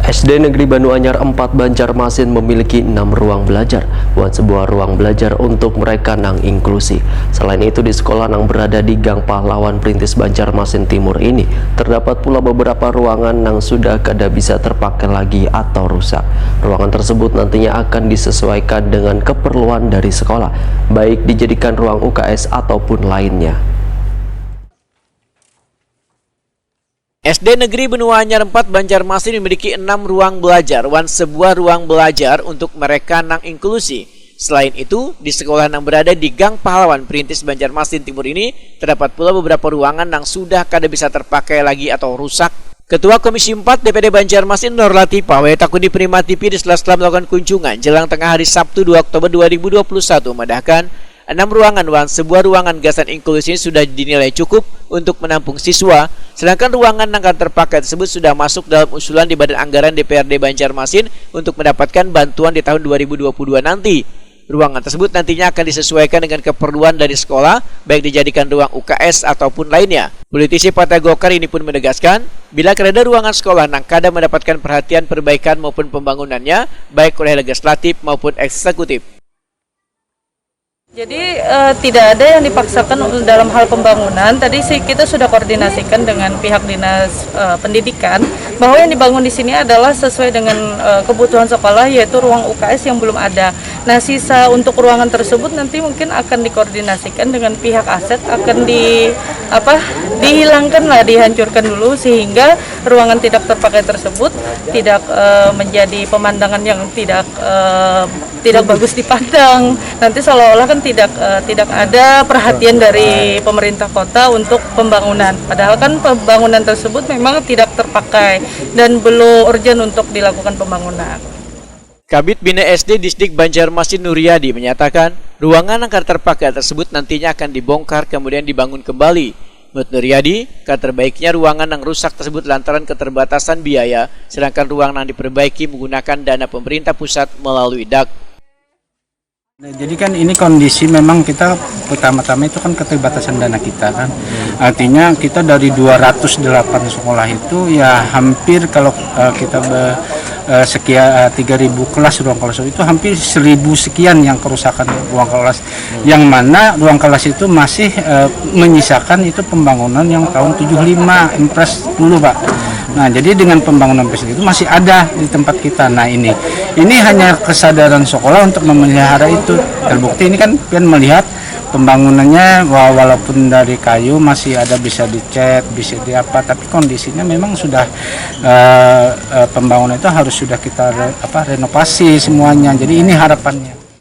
SD Negeri Banu Anyar 4 Banjarmasin memiliki 6 ruang belajar buat sebuah ruang belajar untuk mereka nang inklusi. Selain itu di sekolah yang berada di Gang Pahlawan Perintis Banjarmasin Timur ini terdapat pula beberapa ruangan yang sudah kada bisa terpakai lagi atau rusak. Ruangan tersebut nantinya akan disesuaikan dengan keperluan dari sekolah, baik dijadikan ruang UKS ataupun lainnya. SD Negeri Benua Anyar 4 Banjarmasin memiliki 6 ruang belajar, sebuah ruang belajar untuk mereka nang inklusi. Selain itu, di sekolah yang berada di Gang Pahlawan Perintis Banjarmasin Timur ini, terdapat pula beberapa ruangan yang sudah kada bisa terpakai lagi atau rusak. Ketua Komisi 4 DPD Banjarmasin Nur Latifah Takuni Prima TV di sela-sela melakukan kunjungan jelang tengah hari Sabtu 2 Oktober 2021 memandahkan 6 ruangan sebuah ruangan gasan inklusi sudah dinilai cukup untuk menampung siswa, sedangkan ruangan yang akan terpakai tersebut sudah masuk dalam usulan di Badan Anggaran DPRD Banjarmasin untuk mendapatkan bantuan di tahun 2022 nanti. Ruangan tersebut nantinya akan disesuaikan dengan keperluan dari sekolah, baik dijadikan ruang UKS ataupun lainnya. Politisi Partai Golkar ini pun menegaskan, bila ada ruangan sekolah yang kada mendapatkan perhatian perbaikan maupun pembangunannya, baik oleh legislatif maupun eksekutif. Jadi tidak ada yang dipaksakan dalam hal pembangunan. Tadi sih kita sudah koordinasikan dengan pihak dinas pendidikan bahwa yang dibangun di sini adalah sesuai dengan kebutuhan sekolah, yaitu ruang UKS yang belum ada. Nah, sisa untuk ruangan tersebut nanti mungkin akan dikoordinasikan dengan pihak aset, akan dihilangkan lah, dihancurkan dulu sehingga ruangan tidak terpakai tersebut tidak menjadi pemandangan yang tidak bagus dipandang. Nanti seolah-olah kan tidak ada perhatian dari pemerintah kota untuk pembangunan. Padahal kan pembangunan tersebut memang tidak terpakai dan belum urgent untuk dilakukan pembangunan. Kabid Bina SD Distrik Banjarmasin Nuryadi menyatakan, ruangan yang kada terpakai tersebut nantinya akan dibongkar kemudian dibangun kembali. Menurut Nuryadi, kata terbaiknya ruangan yang rusak tersebut lantaran keterbatasan biaya, sedangkan ruangan yang diperbaiki menggunakan dana pemerintah pusat melalui DAK. Jadi kan ini kondisi memang kita pertama-tama itu kan keterbatasan dana kita kan. Artinya kita dari 208 sekolah itu ya hampir kalau kita sekian 3.000 kelas ruang kelas itu hampir 1.000 sekian yang kerusakan ruang kelas. Yang mana ruang kelas itu masih menyisakan itu pembangunan yang tahun 75 impres dulu, Pak. Nah, jadi dengan pembangunan PES itu masih ada di tempat kita. Nah, ini hanya kesadaran sekolah untuk memelihara itu. Terbukti ini kan melihat pembangunannya walaupun dari kayu masih ada bisa dicat, bisa diapa, tapi kondisinya memang sudah pembangunan itu harus sudah kita renovasi semuanya. Jadi ini harapannya.